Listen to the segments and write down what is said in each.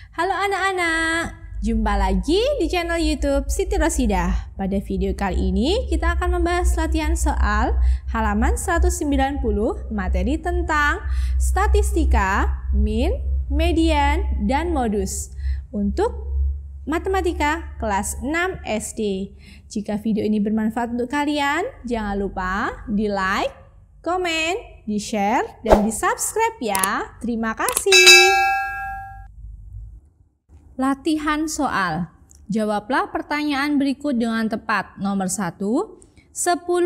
Halo anak-anak, jumpa lagi di channel YouTube Siti Rosidah. Pada video kali ini kita akan membahas latihan soal halaman 190 materi tentang statistika, min, median, dan modus untuk matematika kelas 6 SD. Jika video ini bermanfaat untuk kalian, jangan lupa di like, komen, di share, dan di subscribe ya. Terima kasih. Latihan soal. Jawablah pertanyaan berikut dengan tepat. Nomor 1. 10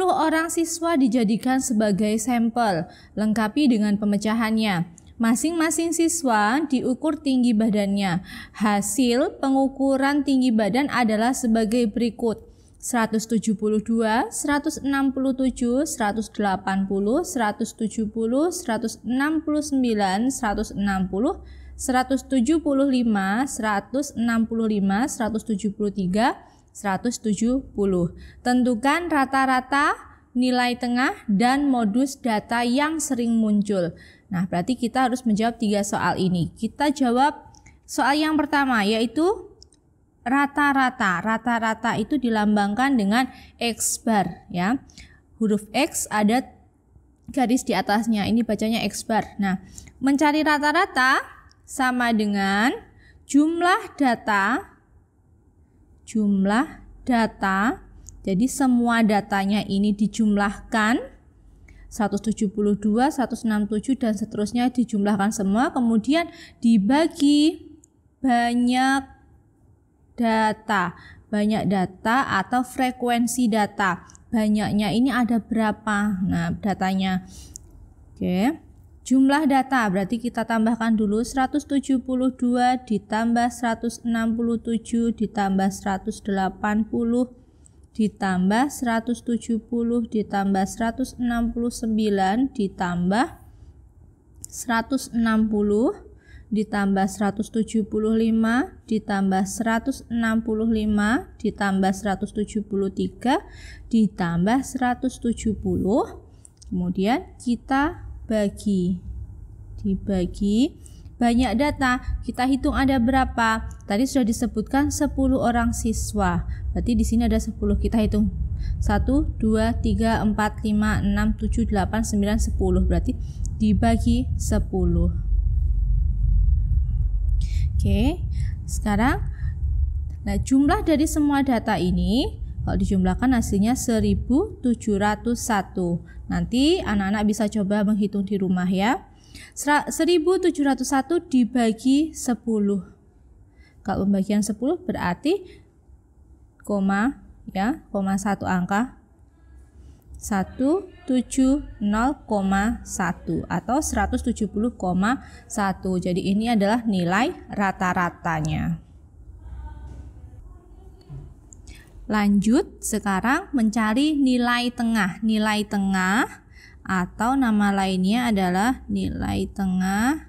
orang siswa dijadikan sebagai sampel. Lengkapi dengan pemecahannya. Masing-masing siswa diukur tinggi badannya. Hasil pengukuran tinggi badan adalah sebagai berikut. 172, 167, 180, 170, 169, 160, 175, 175, 163, 170. Tentukan rata-rata, nilai tengah, dan modus data yang sering muncul. Nah, berarti kita harus menjawab 3 soal ini. Kita jawab soal yang pertama, yaitu rata-rata. Rata-rata itu dilambangkan dengan X bar, ya. Huruf X ada garis di atasnya. Ini bacanya X bar. Nah, mencari rata-rata sama dengan jumlah data, jadi semua datanya ini dijumlahkan, 172, 167 dan seterusnya dijumlahkan semua, kemudian dibagi banyak data atau frekuensi data. Banyaknya ini ada berapa? Nah, datanya. Oke. Jumlah data berarti kita tambahkan dulu 172 ditambah 167 ditambah 180 ditambah 170 ditambah 169 ditambah 160 ditambah 175 ditambah 165 ditambah 173 ditambah 170. Kemudian kita dibagi banyak data, kita hitung ada berapa. Tadi sudah disebutkan 10 orang siswa, berarti di sini ada 10. Kita hitung 1, 2, 3, 4, 5, 6, 7, 8, 9, 10, berarti dibagi 10. Oke, sekarang jumlah dari semua data ini kalau dijumlahkan hasilnya 1701. Nanti anak-anak bisa coba menghitung di rumah ya. 1701 dibagi 10. Kalau pembagian 10 berarti koma 1 angka 170,1 atau 170,1. Jadi ini adalah nilai rata-ratanya. Lanjut, sekarang mencari nilai tengah. Nilai tengah atau nama lainnya adalah nilai tengah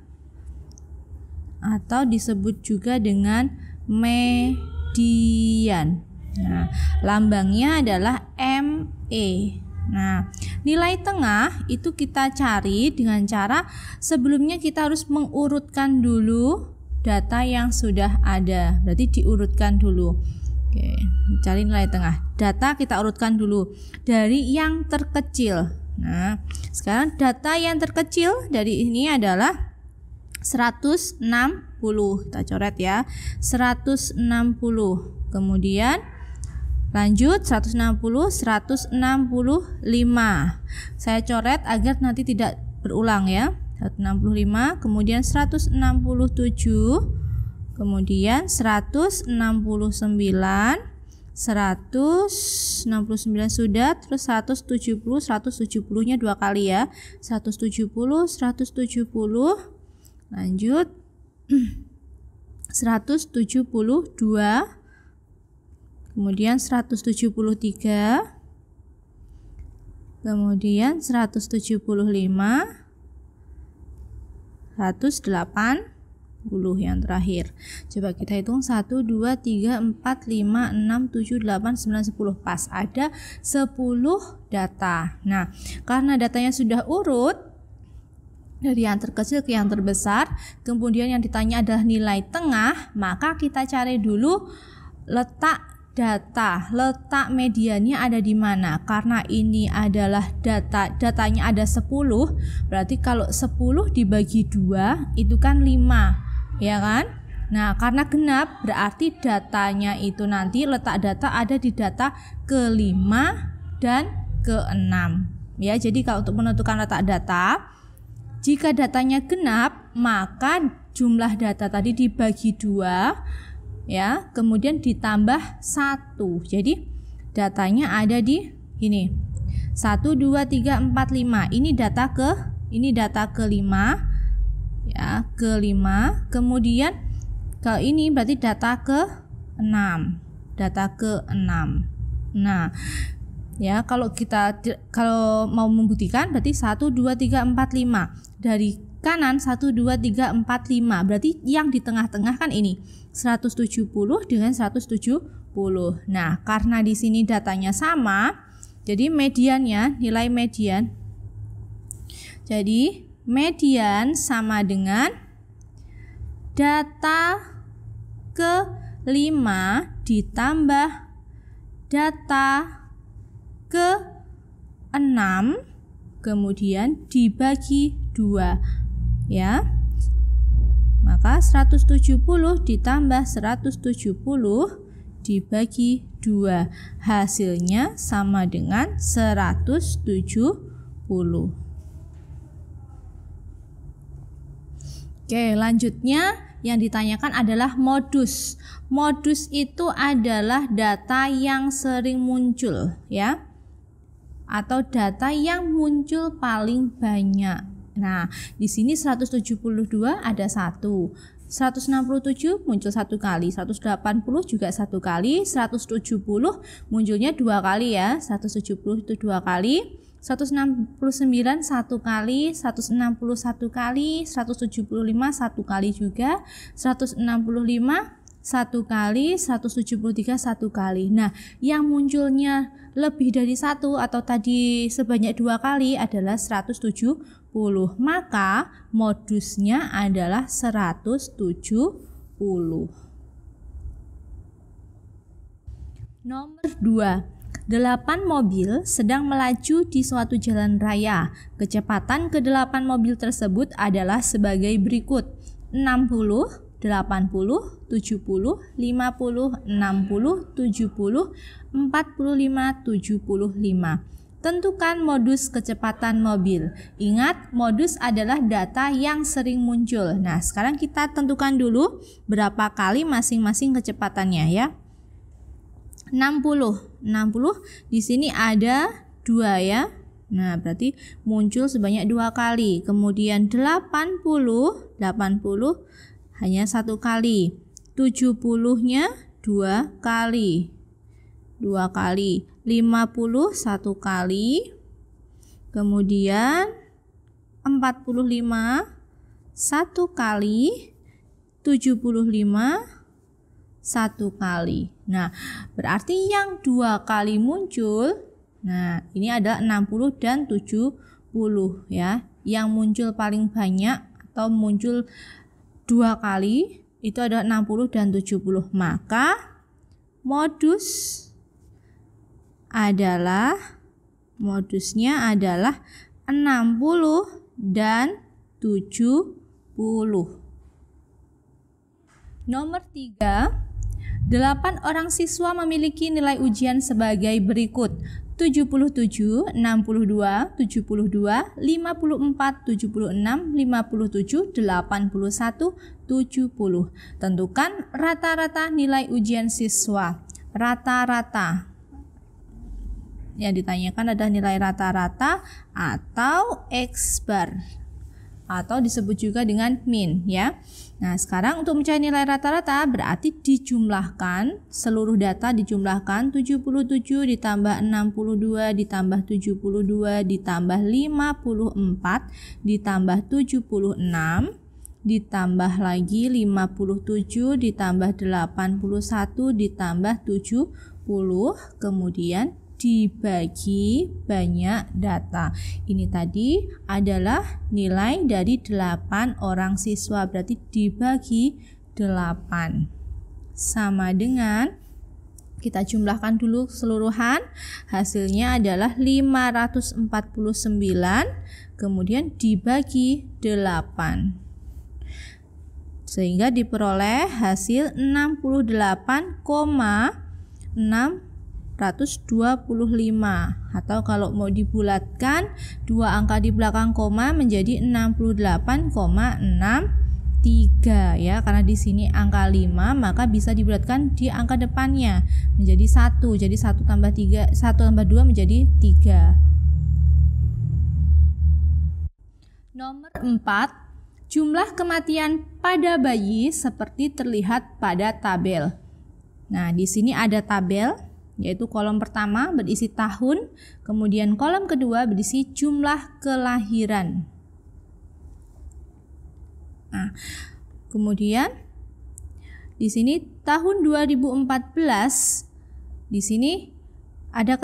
atau disebut juga dengan median. Nah, lambangnya adalah ME. Nah, nilai tengah itu kita cari dengan cara sebelumnya kita harus mengurutkan dulu data yang sudah ada. Berarti diurutkan dulu. Oke, cari nilai tengah. Data kita urutkan dulu dari yang terkecil. Nah, sekarang data yang terkecil dari ini adalah 160. Kita coret ya. 160. Kemudian lanjut 160, 165. Saya coret agar nanti tidak berulang ya. 165, kemudian 167. Kemudian 169 sudah, terus 170-nya 2 kali ya. 170, lanjut 172, kemudian 173, kemudian 175, 180 yang terakhir. Coba kita hitung 1, 2, 3, 4, 5, 6, 7, 8, 9, 10. Pas ada 10 data. Nah, karena datanya sudah urut, dari yang terkecil ke yang terbesar, kemudian yang ditanya adalah nilai tengah, maka kita cari dulu letak data, letak mediannya ada di mana. Karena ini adalah datanya ada 10, berarti kalau 10 dibagi 2 itu kan 5, ya kan? Nah, karena genap berarti datanya itu nanti letak data ada di data ke-5 dan ke-6. Ya, jadi kalau untuk menentukan letak data, jika datanya genap, maka jumlah data tadi dibagi 2, ya, kemudian ditambah 1. Jadi datanya ada di ini. 1 2 3 4 5. Ini data ke-5, ya, ke-5. Kemudian kalau ini berarti data ke-6. Data ke-6. Nah, ya, kalau mau membuktikan berarti 1 2 3 4 5. Dari kanan 1 2 3 4 5. Berarti yang di tengah-tengah kan ini 170 dengan 170. Nah, karena di sini datanya sama, jadi mediannya, nilai median. Jadi median sama dengan data ke-5 ditambah data ke-6 kemudian dibagi 2, ya. Maka 170 ditambah 170 dibagi 2, hasilnya sama dengan 170. Oke, lanjutnya yang ditanyakan adalah modus. Modus itu adalah data yang sering muncul, ya, atau data yang muncul paling banyak. Nah, di sini 172 ada 1, 167 muncul 1 kali, 180 juga 1 kali, 170 munculnya 2 kali, ya, 170 itu 2 kali, 169 1 kali, 161 kali, 175 1 kali juga, 165 1 kali, 173 1 kali. Nah, yang munculnya lebih dari 1 atau tadi sebanyak 2 kali adalah 170. Maka modusnya adalah 170. Nomor 2. 8 mobil sedang melaju di suatu jalan raya. Kecepatan ke-8 mobil tersebut adalah sebagai berikut: 60, 80, 70, 50, 60, 70, 45, 75. Tentukan modus kecepatan mobil. Ingat, modus adalah data yang sering muncul. Nah, sekarang kita tentukan dulu berapa kali masing-masing kecepatannya, ya. 60 di sini ada 2, ya. Nah, berarti muncul sebanyak 2 kali. Kemudian 80 hanya 1 kali. 70-nya 2 kali. 50 1 kali. Kemudian 45 1 kali. 75 1 kali. Nah, berarti yang 2 kali muncul, nah, ini ada 60 dan 70, ya. Yang muncul paling banyak atau muncul 2 kali itu ada 60 dan 70. Maka modusnya adalah 60 dan 70. Nomor 3. 8 orang siswa memiliki nilai ujian sebagai berikut: 77, 62, 72, 54, 76, 57, 81, 70. Tentukan rata-rata nilai ujian siswa. Rata-rata. Yang ditanyakan adalah nilai rata-rata atau X-bar, atau disebut juga dengan min, ya. Nah, sekarang untuk mencari nilai rata-rata berarti dijumlahkan, seluruh data dijumlahkan, 77 ditambah 62 ditambah 72 ditambah 54 ditambah 76 ditambah lagi 57 ditambah 81 ditambah 70, kemudian dibagi banyak data. Ini tadi adalah nilai dari 8 orang siswa, berarti dibagi 8. Sama dengan, kita jumlahkan dulu keseluruhan, hasilnya adalah 549, kemudian dibagi 8. Sehingga diperoleh hasil 68,625, atau kalau mau dibulatkan 2 angka di belakang koma menjadi 68,63 ya, karena di sini angka 5 maka bisa dibulatkan di angka depannya menjadi 1. Jadi 1 tambah 2 menjadi 3. Nomor 4, jumlah kematian pada bayi seperti terlihat pada tabel. Nah, di sini ada tabel, yaitu kolom pertama berisi tahun, kemudian kolom kedua berisi jumlah kelahiran. Nah, kemudian di sini tahun 2014, di sini ada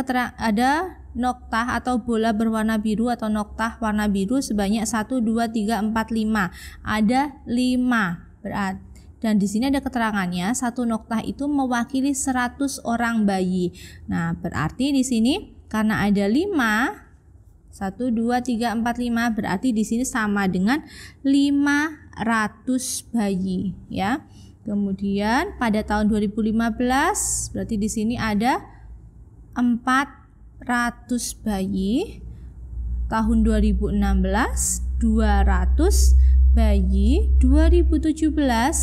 noktah atau bola berwarna biru atau noktah warna biru sebanyak 1, 2, 3, 4, 5. Ada 5 berarti. Dan di sini ada keterangannya, satu noktah itu mewakili 100 orang bayi. Nah, berarti di sini karena ada 5, 1, 2, 3, 4, 5, berarti di sini sama dengan 500 bayi ya. Kemudian pada tahun 2015 berarti di sini ada 400 bayi. Tahun 2016 200 bayi. 2017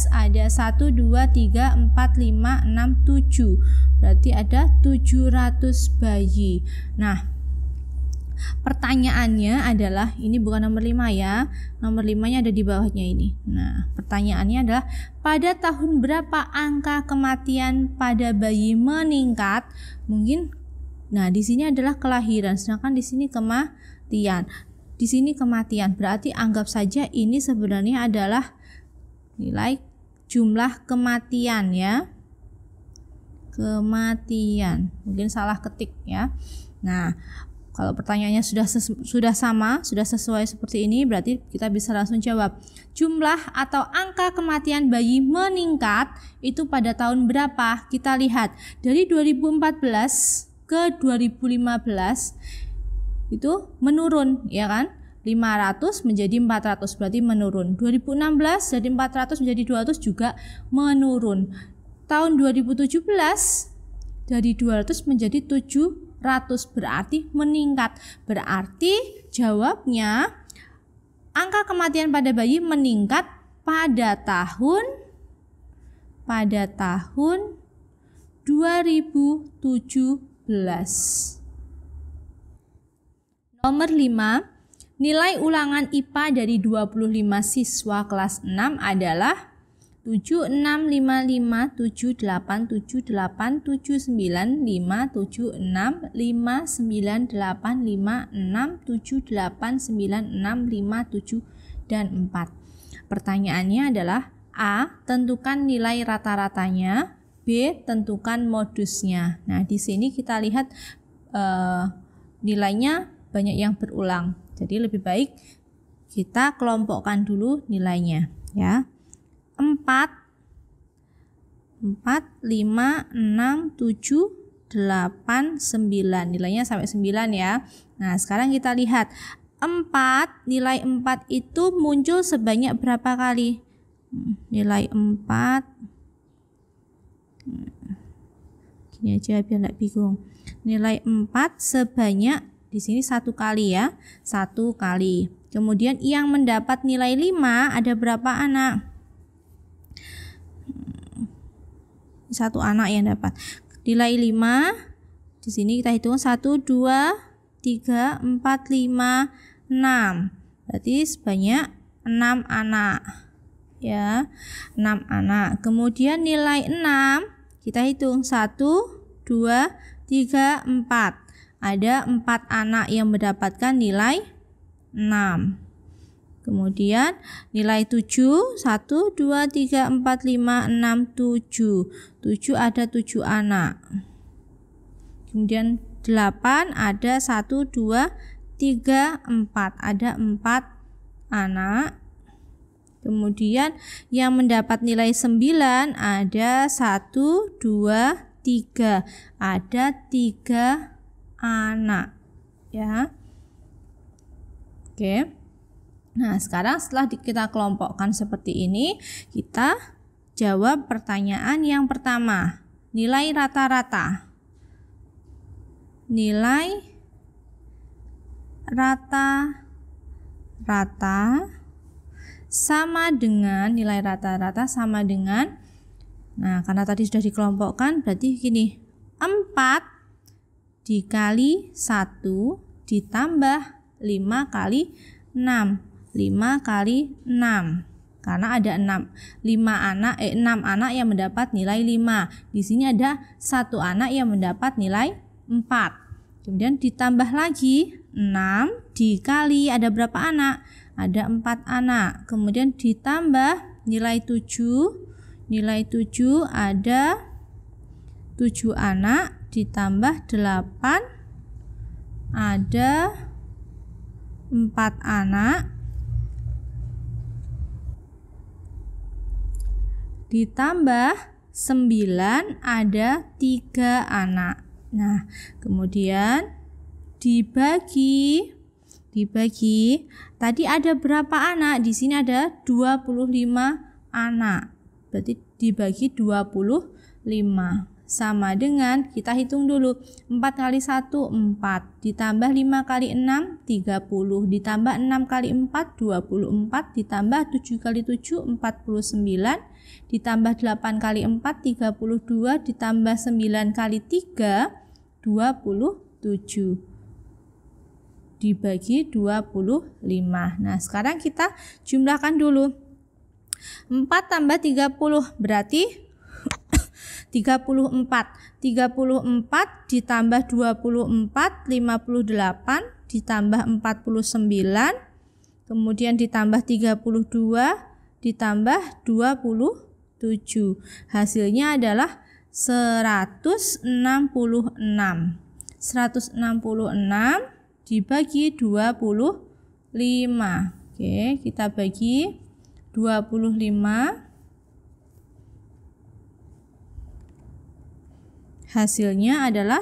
ada 1, 2, 3, 4, 5, 6, 7. Berarti ada 700 bayi. Nah, pertanyaannya adalah, ini bukan nomor 5 ya, nomor 5-nya ada di bawahnya ini. Nah, pertanyaannya adalah pada tahun berapa angka kematian pada bayi meningkat? Mungkin, nah di sini adalah kelahiran, sedangkan di sini kematian. Di sini kematian, berarti anggap saja ini sebenarnya adalah nilai jumlah kematian ya. Kematian, mungkin salah ketik ya. Nah, kalau pertanyaannya sudah sama, sudah sesuai seperti ini, berarti kita bisa langsung jawab. Jumlah atau angka kematian bayi meningkat itu pada tahun berapa? Kita lihat dari 2014 ke 2015 itu menurun ya kan? 500 menjadi 400 berarti menurun. 2016 dari 400 menjadi 200 juga menurun. Tahun 2017 dari 200 menjadi 700 berarti meningkat. Berarti jawabnya angka kematian pada bayi meningkat pada tahun 2017. Nomor 5, nilai ulangan IPA dari 25 siswa kelas 6 adalah 7, 6, 5, 5, 7, 8, 7, 8, 7, 9, 5, 7, 6, 5, 9, 8, 5, 6, 7, 8, 9, 6, 5, 7, dan 4. Pertanyaannya adalah A. Tentukan nilai rata-ratanya. B. Tentukan modusnya. Nah, di sini kita lihat nilainya banyak yang berulang. Jadi lebih baik kita kelompokkan dulu nilainya ya. 4, 5, 6, 7, 8, 9. Nilainya sampai 9 ya. Nah, sekarang kita lihat 4, nilai 4 itu muncul sebanyak berapa kali? Nilai 4 gini aja biar enggak bingung. Nilai 4 sebanyak di sini 1 kali ya. 1 kali. Kemudian yang mendapat nilai 5 ada berapa anak? 1 anak yang dapat nilai 5. Di sini kita hitung 1, 2, 3, 4, 5, 6. Berarti sebanyak 6 anak. Ya, 6 anak. Kemudian nilai 6 kita hitung 1, 2, 3, 4. Ada 4 anak yang mendapatkan nilai 6. Kemudian nilai 7, 1, 2, 3, 4, 5, 6, 7. 7 ada 7 anak. Kemudian 8 ada 1, 2, 3, 4. Ada 4 anak. Kemudian yang mendapat nilai 9 ada 1, 2, 3. Ada 3 anak ya. Oke. Nah, sekarang setelah kita kelompokkan seperti ini, kita jawab pertanyaan yang pertama. Nilai rata-rata. Nilai rata-rata sama dengan nilai rata-rata sama dengan, nah karena tadi sudah dikelompokkan berarti gini, 4 dikali 1 ditambah 5 kali 6. 5 kali 6 karena ada 6 anak yang mendapat nilai 5. Di sini ada 1 anak yang mendapat nilai 4. Kemudian ditambah lagi 6 dikali ada berapa anak? Ada 4 anak. Kemudian ditambah nilai 7. Nilai 7 ada 7 anak ditambah 8 ada 4 anak ditambah 9 ada 3 anak. Nah, kemudian dibagi tadi ada berapa anak? Di sini ada 25 anak. Berarti dibagi 25 sama dengan, kita hitung dulu, 4 kali 1 4 ditambah 5 kali 6 30 ditambah 6 kali 4 24 ditambah 7 kali 7 49 ditambah 8 kali 4 32 ditambah 9 kali 3 27 dibagi 25. Nah, sekarang kita jumlahkan dulu. 4 tambah 30 berarti 34 ditambah 24 58 ditambah 49 kemudian ditambah 32 ditambah 27 hasilnya adalah 166 dibagi 25. Oke, kita bagi 25. Hasilnya adalah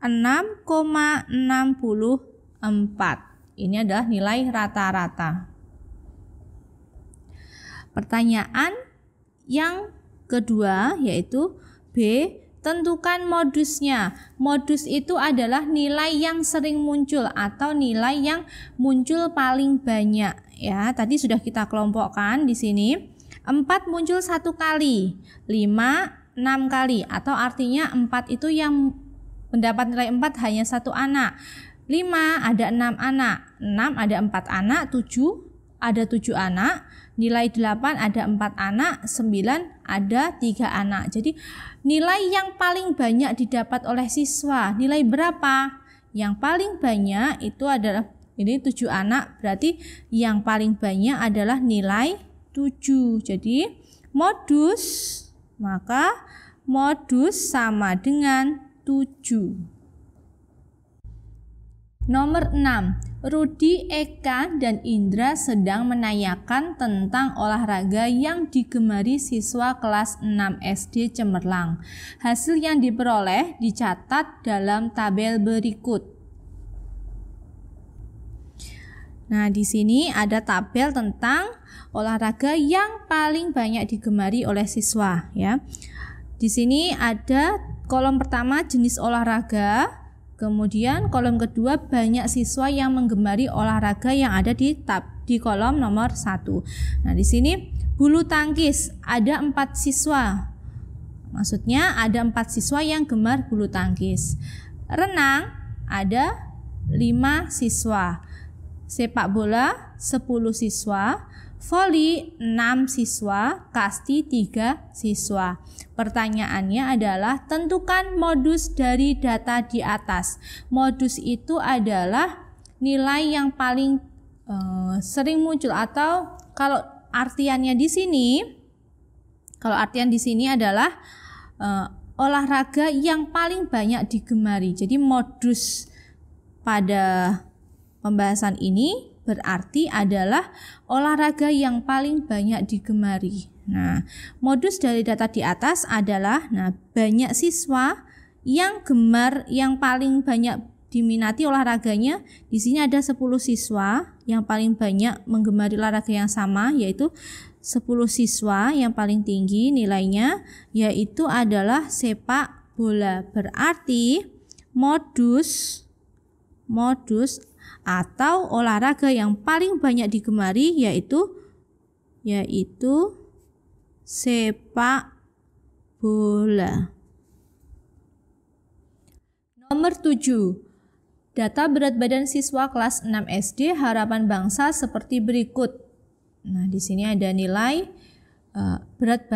6,64. Ini adalah nilai rata-rata. Pertanyaan yang kedua yaitu B, tentukan modusnya. Modus itu adalah nilai yang sering muncul atau nilai yang muncul paling banyak. Ya, tadi sudah kita kelompokkan di sini. 4 muncul 1 kali, 5 6 kali, atau artinya 4 itu yang mendapat nilai 4 hanya 1 anak. 5 ada 6 anak, 6 ada 4 anak, 7 ada 7 anak, nilai 8 ada 4 anak, 9 ada 3 anak. Jadi nilai yang paling banyak didapat oleh siswa, nilai berapa? Yang paling banyak itu adalah ini 7 anak, berarti yang paling banyak adalah nilai 7. Jadi modus, maka modus sama dengan 7. Nomor 6. Rudi, Eka, dan Indra sedang menanyakan tentang olahraga yang digemari siswa kelas 6 SD Cemerlang. Hasil yang diperoleh dicatat dalam tabel berikut. Nah, di sini ada tabel tentang olahraga yang paling banyak digemari oleh siswa ya. Di sini ada kolom pertama jenis olahraga, kemudian kolom kedua banyak siswa yang menggemari olahraga yang ada di kolom nomor 1. Nah, di sini bulu tangkis ada 4 siswa. Maksudnya ada 4 siswa yang gemar bulu tangkis. Renang ada 5 siswa. Sepak bola 10 siswa, voli 6 siswa, kasti 3 siswa. Pertanyaannya adalah tentukan modus dari data di atas. Modus itu adalah nilai yang paling sering muncul, atau kalau artian di sini adalah olahraga yang paling banyak digemari. Jadi modus pada pembahasan ini berarti adalah olahraga yang paling banyak digemari. Nah, modus dari data di atas adalah banyak siswa yang gemar, yang paling banyak diminati olahraganya. Di sini ada 10 siswa yang paling banyak menggemari olahraga yang sama, yaitu 10 siswa yang paling tinggi nilainya yaitu adalah sepak bola. Berarti modus atau olahraga yang paling banyak digemari yaitu sepak bola. Nomor 7. Data berat badan siswa kelas 6 SD harapan bangsa seperti berikut. Nah, di sini ada nilai berat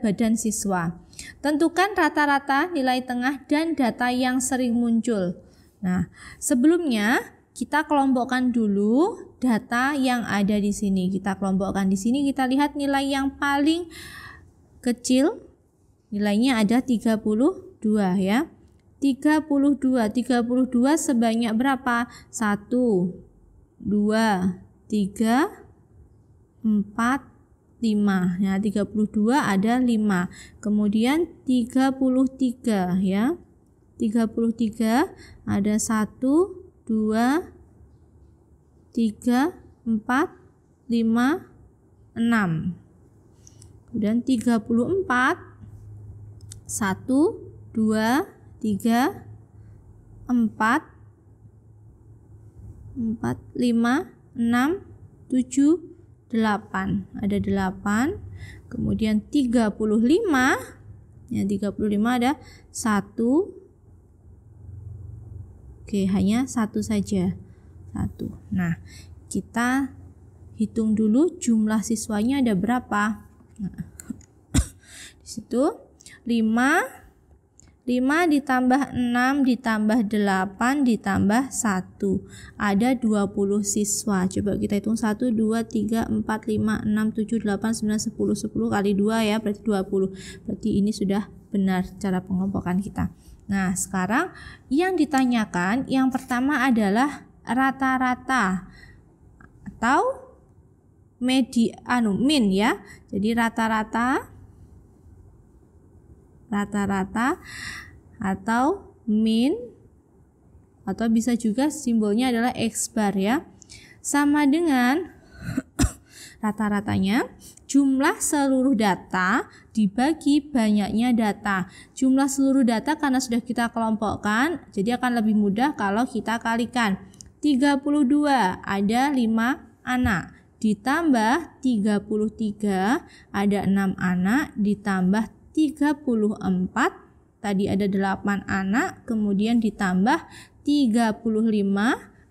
badan siswa. Tentukan rata-rata, nilai tengah, dan data yang sering muncul. Nah, sebelumnya kita kelompokkan dulu data yang ada di sini. Kita kelompokkan di sini, kita lihat nilai yang paling kecil, nilainya ada 32 ya. 32 sebanyak berapa? 1, 2, 3, 4, 5. Nah, 32 ada 5. Kemudian 33 ya. 33 ada 1, 2, 3, 4, 5, 6. Kemudian 34 1, 2, 3, 4, 5, 6, 7, 8. Ada 8. Kemudian 35. Ya, 35 ada 1. Oke, hanya 1 saja. 1. Nah, kita hitung dulu jumlah siswanya ada berapa. Nah, di situ 5 ditambah 6 ditambah 8 ditambah 1. Ada 20 siswa. Coba kita hitung 1, 2, 3, 4, 5, 6, 7, 8, 9, 10. 10 kali 2 ya, berarti 20. Berarti ini sudah benar cara pengelompokan kita. Nah, sekarang yang ditanyakan yang pertama adalah rata-rata atau min ya. Jadi rata-rata atau min, atau bisa juga simbolnya adalah X bar ya, sama dengan rata-ratanya jumlah seluruh data dibagi banyaknya data. Jumlah seluruh data karena sudah kita kelompokkan, jadi akan lebih mudah kalau kita kalikan. 32 ada 5 anak ditambah 33 ada 6 anak ditambah 34 tadi ada 8 anak, kemudian ditambah 35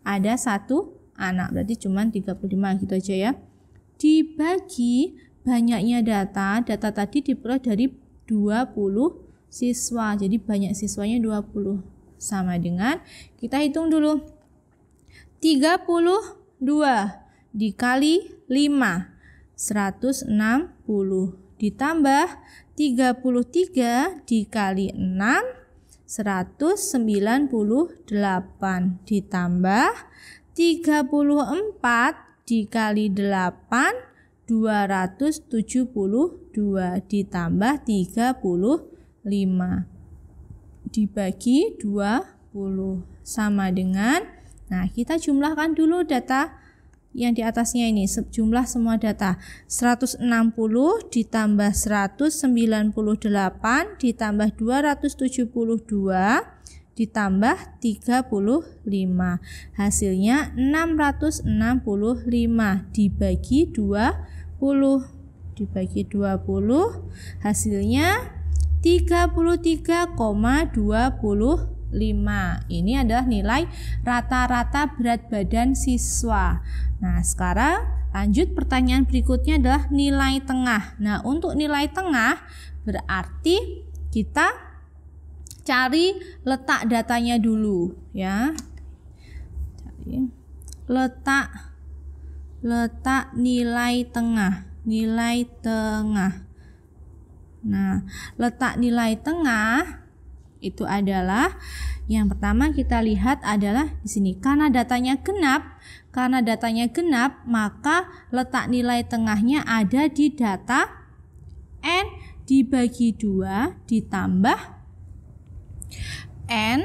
ada 1 anak, berarti cuma 35 gitu aja ya. Dibagi banyaknya data tadi diperoleh dari 20 siswa, jadi banyak siswanya 20. Sama dengan kita hitung dulu 32 dikali 5 160 ditambah 33 dikali 6 198 ditambah 34 dikali 8 272 ditambah 35 dibagi 20 sama dengan, nah kita jumlahkan dulu data yang di atasnya ini, jumlah semua data 160 ditambah 198 ditambah 272 ditambah 35, hasilnya 665 dibagi 20 hasilnya 33,25. Ini adalah nilai rata-rata berat badan siswa. Nah, sekarang lanjut pertanyaan berikutnya adalah nilai tengah. Nah, untuk nilai tengah berarti kita cari letak datanya dulu ya. Cari letak nilai tengah. Nah, letak nilai tengah itu adalah yang pertama kita lihat adalah di sini. Karena datanya genap, maka letak nilai tengahnya ada di data N dibagi 2 ditambah N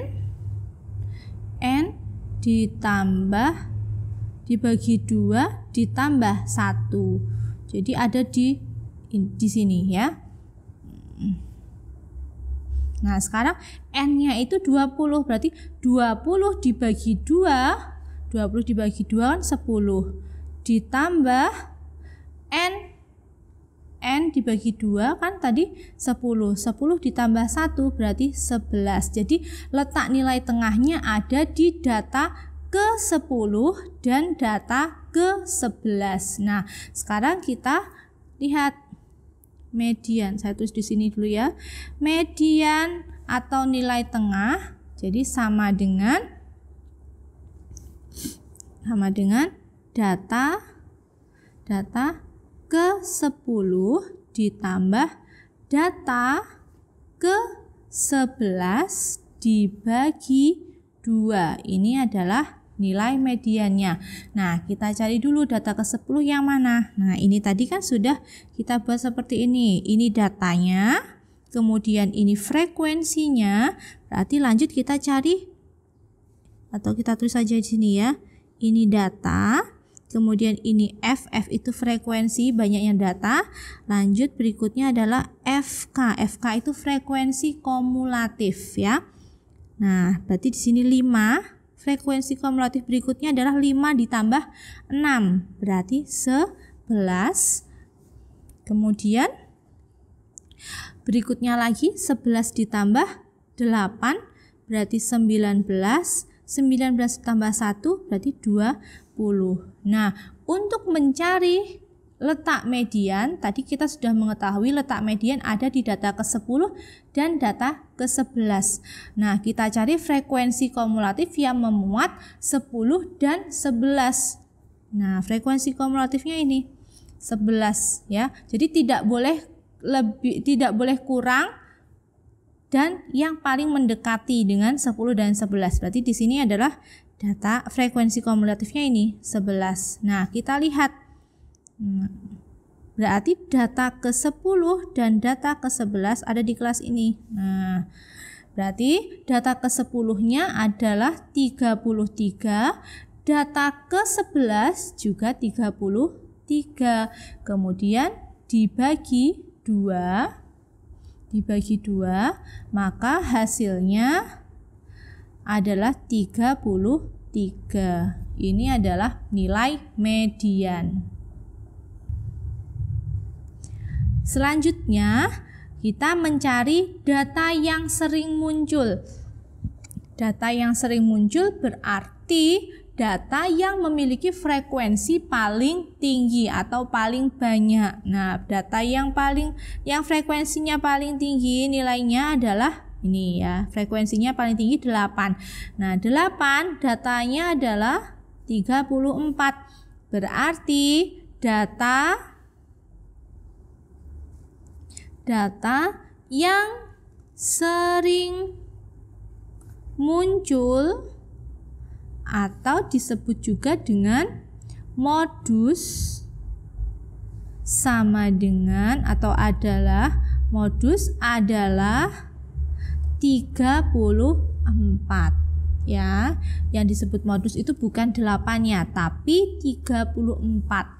ditambah dibagi 2 ditambah 1. Jadi ada di sini ya. Nah, sekarang N-nya itu 20, berarti 20 dibagi 2 kan 10 ditambah N dibagi 2 kan tadi 10 ditambah 1 berarti 11. Jadi letak nilai tengahnya ada di data ke-10 dan data ke-11. Nah, sekarang kita lihat median. Saya tulis di sini dulu ya. Median atau nilai tengah jadi sama dengan data ke-10 ditambah data ke-11 dibagi 2. Ini adalah nilai mediannya. Nah, kita cari dulu data ke-10 yang mana. Nah, ini tadi kan sudah kita buat seperti ini. Ini datanya, kemudian ini frekuensinya. Berarti lanjut kita cari, atau kita tulis saja di sini ya. Ini data, kemudian ini FF itu frekuensi, banyaknya data. Lanjut berikutnya adalah FK. FK itu frekuensi kumulatif ya. Nah, berarti di sini 5. Frekuensi kumulatif berikutnya adalah 5 ditambah 6, berarti 11. Kemudian berikutnya lagi 11 ditambah 8, berarti 19. 19 tambah 1 berarti 20. Nah, untuk mencari letak median, tadi kita sudah mengetahui letak median ada di data ke-10 dan data ke-11. Nah, kita cari frekuensi kumulatif yang memuat 10 dan 11. Nah, frekuensi kumulatifnya ini 11 ya. Jadi tidak boleh kurang dan yang paling mendekati dengan 10 dan 11. Berarti di sini adalah data frekuensi kumulatifnya ini 11. Nah, kita lihat. Berarti data ke-10 dan data ke-11 ada di kelas ini. Nah, berarti data ke-10-nya adalah 33, data ke-11 juga 33. Kemudian dibagi 2, maka hasilnya adalah 33. Ini adalah nilai median. Selanjutnya, kita mencari data yang sering muncul. Data yang sering muncul berarti data yang memiliki frekuensi paling tinggi atau paling banyak. Nah, data yang frekuensinya paling tinggi nilainya adalah ini ya. Frekuensinya paling tinggi 8. Nah, 8 datanya adalah 34. Berarti data yang sering muncul atau disebut juga dengan modus sama dengan atau adalah 34 ya. Yang disebut modus itu bukan 8-nya tapi 34.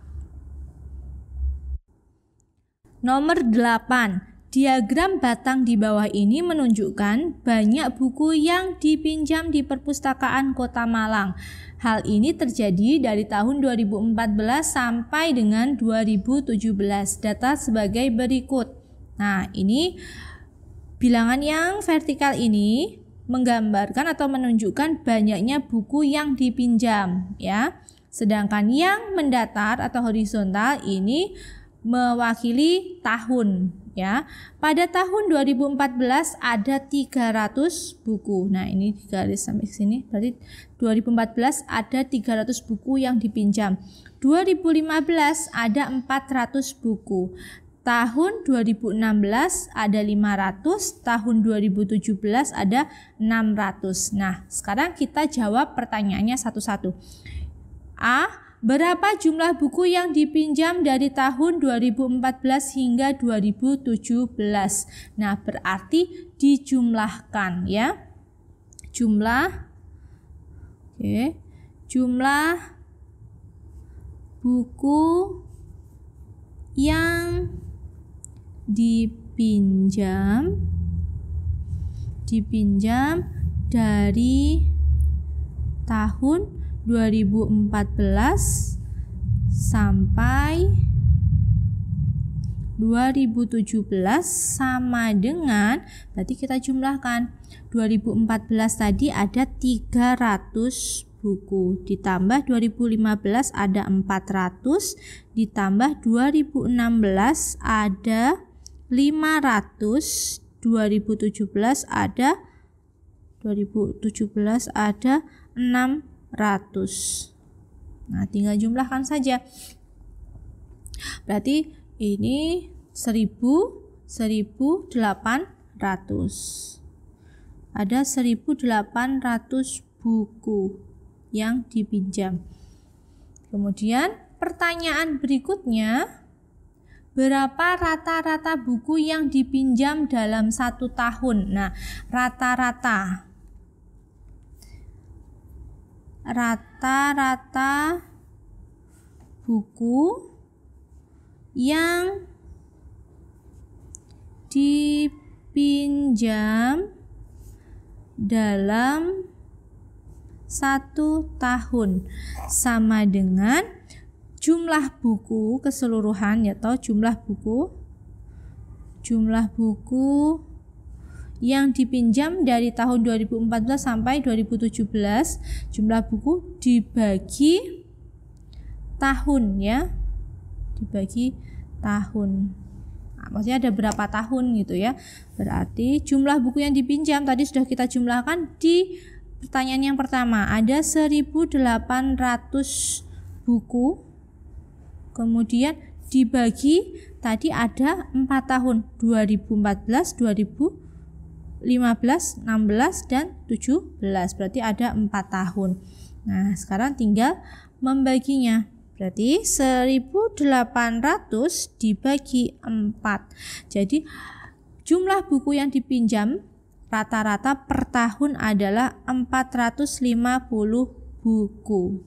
Nomor 8. Diagram batang di bawah ini menunjukkan banyak buku yang dipinjam di perpustakaan Kota Malang. Hal ini terjadi dari tahun 2014 sampai dengan 2017. Data sebagai berikut. Nah, ini bilangan yang vertikal ini menggambarkan atau menunjukkan banyaknya buku yang dipinjam ya. Sedangkan yang mendatar atau horizontal ini mewakili tahun ya. Pada tahun 2014 ada 300 buku. Nah, ini garis sampai sini berarti 2014 ada 300 buku yang dipinjam. 2015 ada 400 buku. tahun 2016 ada 500, tahun 2017 ada 600. Nah, sekarang kita jawab pertanyaannya satu-satu. A. Berapa jumlah buku yang dipinjam dari tahun 2014 hingga 2017? Nah, berarti dijumlahkan ya. Jumlah buku yang dipinjam dari tahun 2014 sampai 2017 sama dengan, berarti kita jumlahkan 2014 tadi ada 300 buku, ditambah 2015 ada 400, ditambah 2016 ada 500, 2017 ada 600. Nah, tinggal jumlahkan saja. Berarti ini 1800. Ada 1800 buku yang dipinjam. Kemudian pertanyaan berikutnya, berapa rata-rata buku yang dipinjam dalam 1 tahun? Nah, rata-rata buku yang dipinjam dalam 1 tahun sama dengan jumlah buku keseluruhan, atau jumlah buku yang dipinjam dari tahun 2014 sampai 2017, jumlah buku dibagi tahun ya, dibagi tahun. Nah, maksudnya ada berapa tahun gitu ya. Berarti jumlah buku yang dipinjam tadi sudah kita jumlahkan di pertanyaan yang pertama, ada 1800 buku. Kemudian dibagi tadi ada 4 tahun, 2014, 2015, 16 dan 17. Berarti ada 4 tahun. Nah, sekarang tinggal membaginya. Berarti 1800 dibagi 4. Jadi jumlah buku yang dipinjam rata-rata per tahun adalah 450 buku.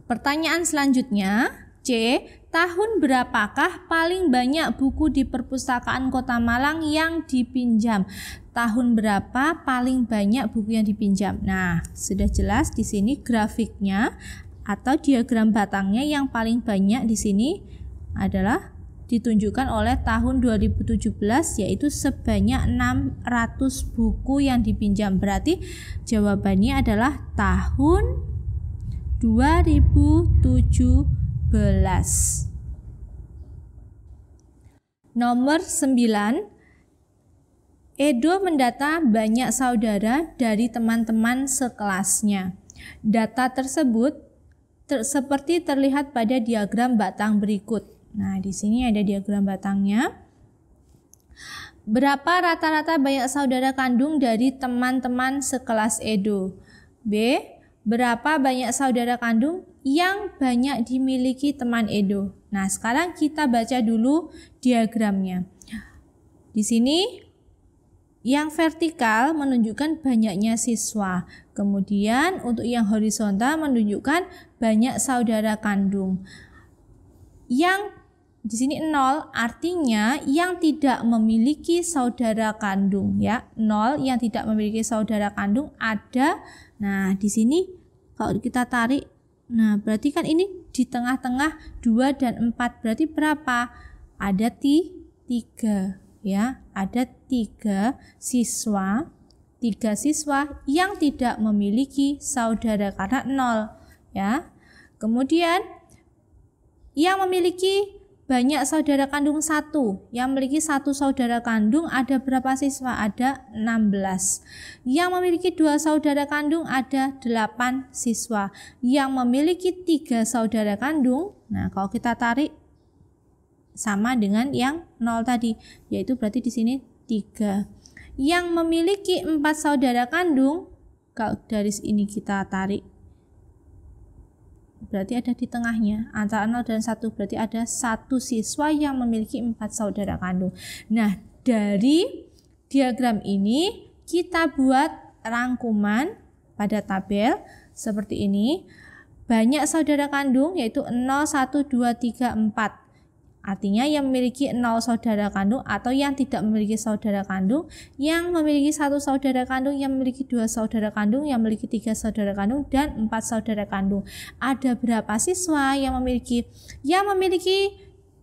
Pertanyaan selanjutnya, C. Tahun berapakah paling banyak buku di perpustakaan Kota Malang yang dipinjam? Tahun berapa paling banyak buku yang dipinjam? Nah, sudah jelas di sini grafiknya atau diagram batangnya yang paling banyak di sini adalah ditunjukkan oleh tahun 2017, yaitu sebanyak 600 buku yang dipinjam. Berarti jawabannya adalah tahun 2017. Nomor 9, Edo mendata banyak saudara dari teman-teman sekelasnya. Data tersebut seperti terlihat pada diagram batang berikut. Nah, di sini ada diagram batangnya. Berapa rata-rata banyak saudara kandung dari teman-teman sekelas Edo? B. Berapa banyak saudara kandung yang banyak dimiliki teman Edo? Nah, sekarang kita baca dulu diagramnya. Di sini yang vertikal menunjukkan banyaknya siswa. Kemudian untuk yang horizontal menunjukkan banyak saudara kandung. Yang di sini 0 artinya yang tidak memiliki saudara kandung ya. 0 yang tidak memiliki saudara kandung ada. Nah, di sini kalau kita tarik, nah berarti kan ini di tengah-tengah 2 dan 4, berarti berapa? Ada 3 ya, ada 3 siswa yang tidak memiliki saudara karena 0 ya. Kemudian yang memiliki banyak saudara kandung 1. Yang memiliki 1 saudara kandung ada berapa siswa? Ada 16. Yang memiliki 2 saudara kandung ada 8 siswa. Yang memiliki 3 saudara kandung, nah kalau kita tarik sama dengan yang 0 tadi, yaitu berarti di sini 3. Yang memiliki 4 saudara kandung, kalau dari ini kita tarik berarti ada di tengahnya antara 0 dan 1, berarti ada 1 siswa yang memiliki 4 saudara kandung. Nah, dari diagram ini kita buat rangkuman pada tabel seperti ini. Banyak saudara kandung yaitu 0, 1, 2, 3, 4. Artinya yang memiliki 0 saudara kandung atau yang tidak memiliki saudara kandung, yang memiliki 1 saudara kandung, yang memiliki 2 saudara kandung, yang memiliki 3 saudara kandung, dan 4 saudara kandung. Ada berapa siswa yang memiliki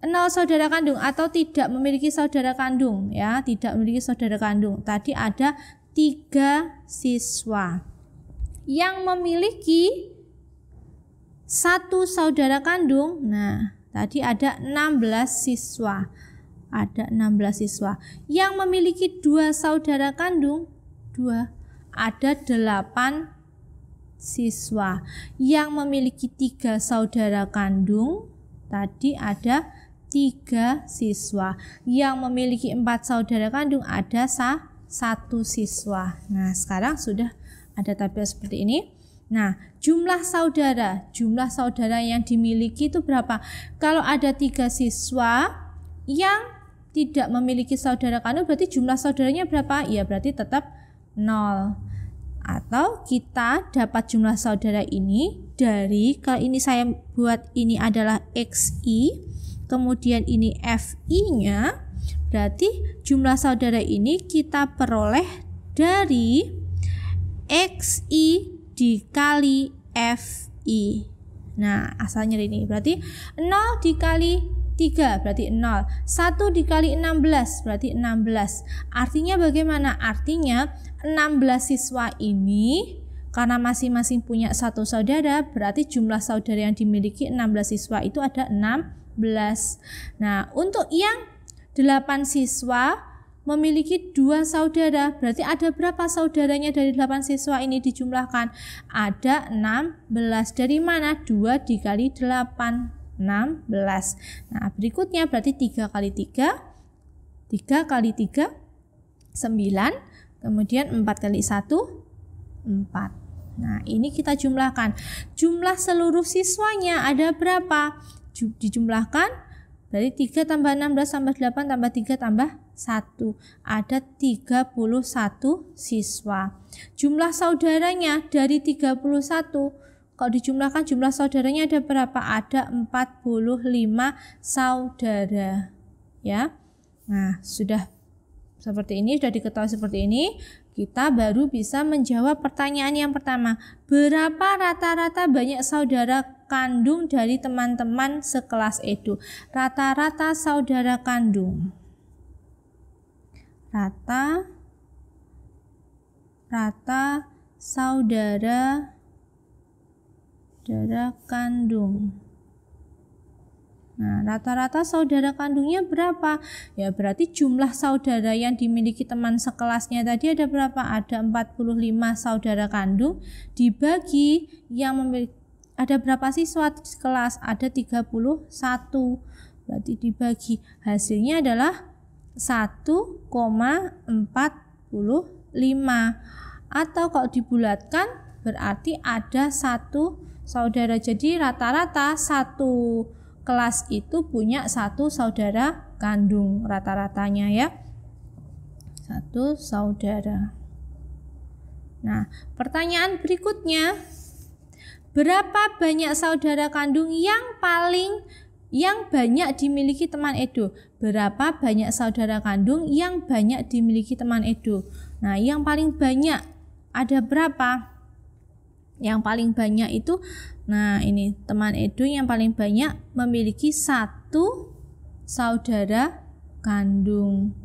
0 saudara kandung atau tidak memiliki saudara kandung, ya, tidak memiliki saudara kandung. Tadi ada 3 siswa. Yang memiliki 1 saudara kandung, nah tadi ada 16 siswa. Ada 16 siswa. Yang memiliki 2 saudara kandung, 2, ada 8 siswa. Yang memiliki 3 saudara kandung, tadi ada 3 siswa. Yang memiliki 4 saudara kandung ada 1 siswa. Nah, sekarang sudah ada tabel seperti ini. Nah, jumlah saudara yang dimiliki itu berapa? Kalau ada 3 siswa yang tidak memiliki saudara kandung, berarti jumlah saudaranya berapa? Ya, berarti tetap 0. Atau kita dapat jumlah saudara ini dari, kalau ini saya buat ini adalah XI, kemudian ini FI-nya, berarti jumlah saudara ini kita peroleh dari XI dikali FI. Nah, asalnya ini berarti 0 dikali 3 berarti 0. 1 dikali 16 berarti 16. Artinya bagaimana? Artinya 16 siswa ini karena masing-masing punya 1 saudara, berarti jumlah saudara yang dimiliki 16 siswa itu ada 16. Nah, untuk yang 8 siswa memiliki 2 saudara, berarti ada berapa saudaranya dari 8 siswa ini dijumlahkan? Ada 16. Dari mana? 2 dikali 8, 16. Nah, berikutnya berarti 3 kali 3, 3 kali 3, 9, kemudian 4 kali 1, 4. Nah, ini kita jumlahkan. Jumlah seluruh siswanya ada berapa? Dijumlahkan, berarti 3 tambah 16 tambah 8 tambah 3 tambah 1, ada 31 siswa. Jumlah saudaranya dari 31, kalau dijumlahkan jumlah saudaranya ada berapa? Ada 45 saudara, ya. Nah, sudah seperti ini, sudah diketahui seperti ini, kita baru bisa menjawab pertanyaan yang pertama. Berapa rata-rata banyak saudara kandung dari teman-teman sekelas Edo? Rata-rata saudara kandung. Rata saudara kandung. Nah, rata-rata saudara kandungnya berapa? Ya, berarti jumlah saudara yang dimiliki teman sekelasnya tadi ada berapa? Ada 45 saudara kandung dibagi yang memiliki, ada berapa siswa sekelas? Ada 31. Berarti dibagi, hasilnya adalah 1,45. Atau kalau dibulatkan berarti ada 1 saudara. Jadi rata-rata satu kelas itu punya 1 saudara kandung, rata-ratanya, ya, 1 saudara. Nah, pertanyaan berikutnya, berapa banyak saudara kandung yang banyak dimiliki teman Edo? Berapa banyak saudara kandung yang banyak dimiliki teman Edo? Nah, yang paling banyak ada berapa? Yang paling banyak itu, nah ini teman Edo yang paling banyak memiliki 1 saudara kandung.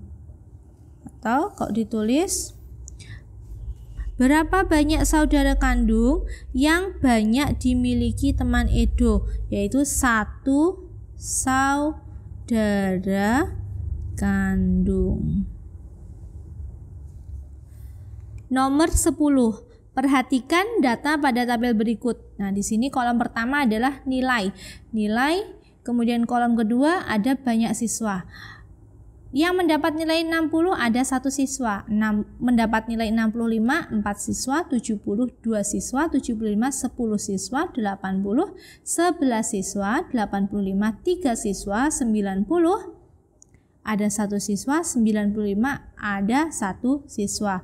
Atau kalau ditulis, berapa banyak saudara kandung yang banyak dimiliki teman Edo? Yaitu 1 saudara darah kandung. Nomor 10. Perhatikan data pada tabel berikut. Nah, di sini kolom pertama adalah nilai. Kemudian kolom kedua ada banyak siswa. Yang mendapat nilai 60 ada 1 siswa. Mendapat nilai 65 4 siswa, 70 2 siswa, 75 10 siswa, 80 11 siswa, 85 3 siswa, 90 ada 1 siswa, 95 ada 1 siswa.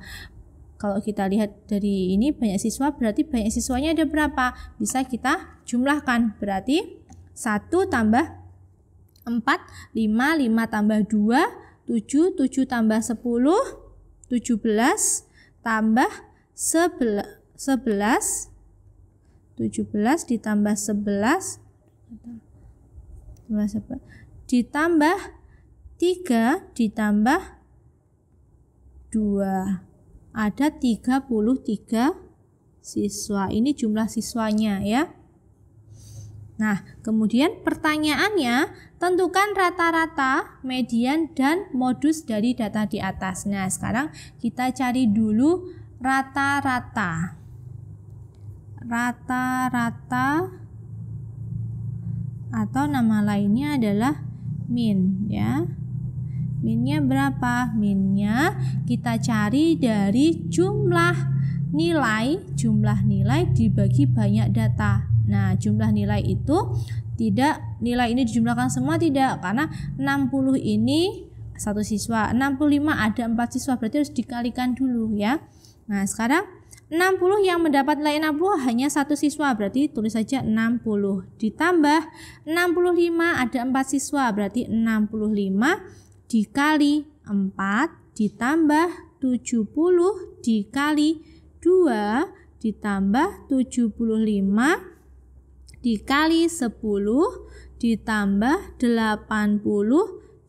Kalau kita lihat dari ini banyak siswa, berarti banyak siswanya ada berapa? Bisa kita jumlahkan. Berarti 1 tambah 4, 5, 5 tambah 2, 7, 7 tambah 10, 17 tambah 11, 17 ditambah 11 ditambah 3 ditambah 2. Ada 33 siswa. Ini jumlah siswanya ya. Nah, kemudian pertanyaannya, tentukan rata-rata, median, dan modus dari data di atas. Nah, sekarang kita cari dulu rata-rata. Rata-rata atau nama lainnya adalah min ya. Minnya berapa? Minnya kita cari dari jumlah nilai dibagi banyak data. Nah, jumlah nilai itu tidak, nilai ini dijumlahkan semua tidak, karena 60 ini 1 siswa, 65 ada 4 siswa, berarti harus dikalikan dulu ya. Nah, sekarang 60 yang mendapat nilai 60 hanya 1 siswa, berarti tulis saja 60. Ditambah 65 ada 4 siswa, berarti 65 dikali 4 ditambah 70 dikali 2 ditambah 75 dikali 10 ditambah 80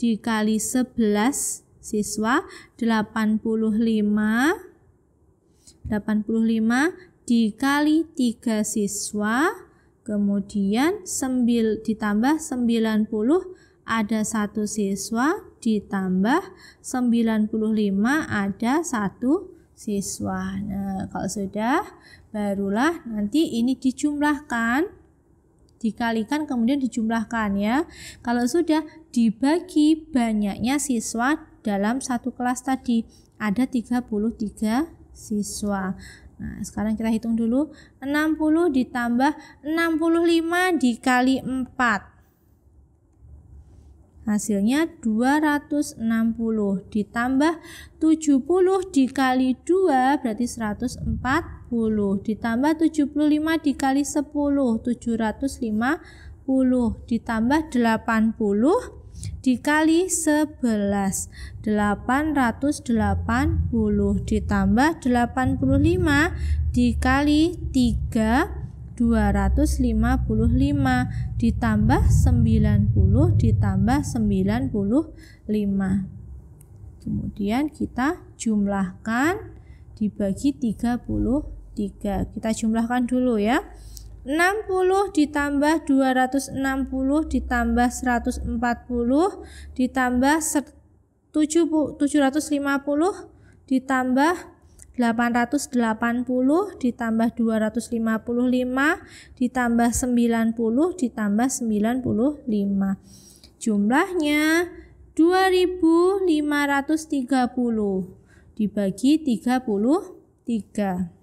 dikali 11 siswa, 85 dikali 3 siswa, kemudian ditambah 90 ada 1 siswa, ditambah 95 ada 1 siswa. Nah, kalau sudah, barulah nanti ini dijumlahkan, dikalikan kemudian dijumlahkan ya. Kalau sudah, dibagi banyaknya siswa dalam satu kelas tadi, ada 33 siswa. Nah, sekarang kita hitung dulu, 60 ditambah 65 dikali 4. Hasilnya 260 ditambah 70 dikali 2 berarti 140 ditambah 75 dikali 10 750 ditambah 80 dikali 11 880 ditambah 85 dikali 3 255 ditambah 90 ditambah 95. Kemudian kita jumlahkan dibagi 33. Kita jumlahkan dulu ya. 60 ditambah 260 ditambah 140 ditambah 750 ditambah 880 ditambah 255 ditambah 90 ditambah 95. Jumlahnya 2530 dibagi 33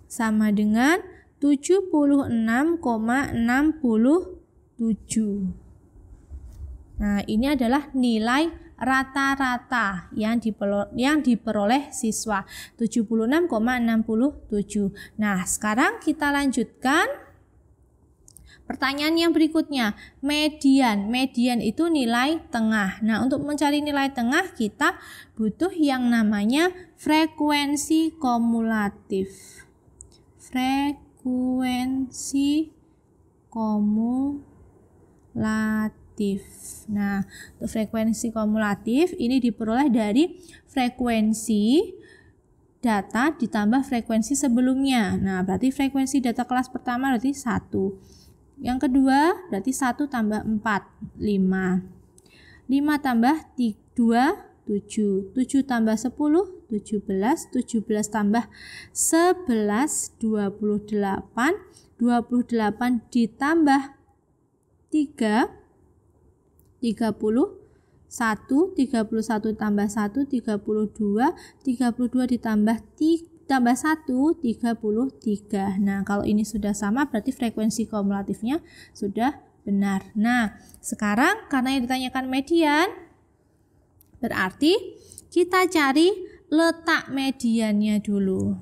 sama dengan 76,67. Nah, ini adalah nilai rata-rata yang diperoleh siswa, 76,67. Nah, sekarang kita lanjutkan pertanyaan yang berikutnya. Median itu nilai tengah. Nah, untuk mencari nilai tengah kita butuh yang namanya frekuensi kumulatif. Frekuensi kumulatif. Nah, untuk frekuensi kumulatif ini diperoleh dari frekuensi data ditambah frekuensi sebelumnya. Nah, berarti frekuensi data kelas pertama berarti 1. Yang kedua berarti 1 tambah 4, 5. 5 tambah 2, 7. 7 tambah 10, 17. 17 tambah 11, 28. 28 ditambah 3, 31. 31 tambah 1, 32. 32 ditambah 1, 33. Nah, kalau ini sudah sama berarti frekuensi kumulatifnya sudah benar. Nah, sekarang karena yang ditanyakan median, berarti kita cari letak mediannya dulu.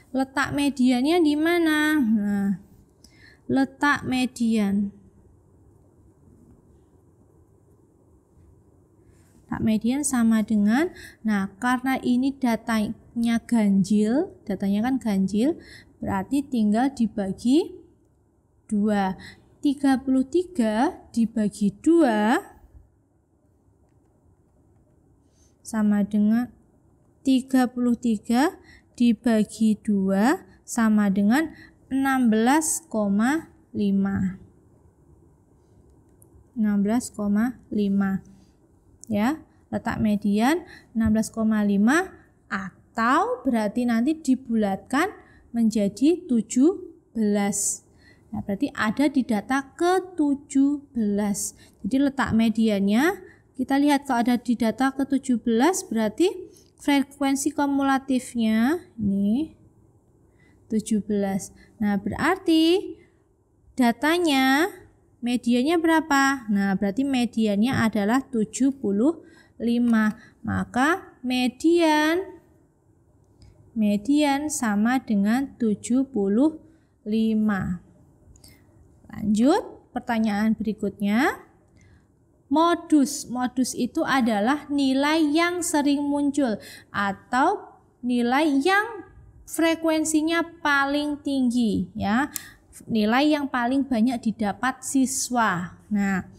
Letak mediannya di mana? Nah, letak median. Letak median sama dengan, nah karena ini datanya ganjil, datanya kan ganjil, berarti tinggal dibagi 2. 33 dibagi 2 sama dengan 33 dibagi 2 sama dengan 16,5. 16,5. Ya, letak median 16,5 atau berarti nanti dibulatkan menjadi 17. Nah, berarti ada di data ke-17. Jadi letak mediannya kita lihat kalau ada di data ke-17 berarti frekuensi kumulatifnya ini 17. Nah, berarti datanya mediannya berapa? Nah, berarti mediannya adalah 75. Maka median sama dengan 75. Lanjut, pertanyaan berikutnya. Modus itu adalah nilai yang sering muncul atau nilai yang frekuensinya paling tinggi, ya. Nilai yang paling banyak didapat siswa. Nah,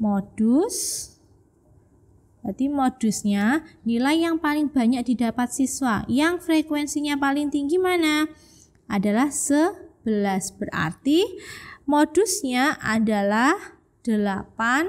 modus berarti modusnya nilai yang paling banyak didapat siswa. Yang frekuensinya paling tinggi mana? Adalah 11. Berarti modusnya adalah 80.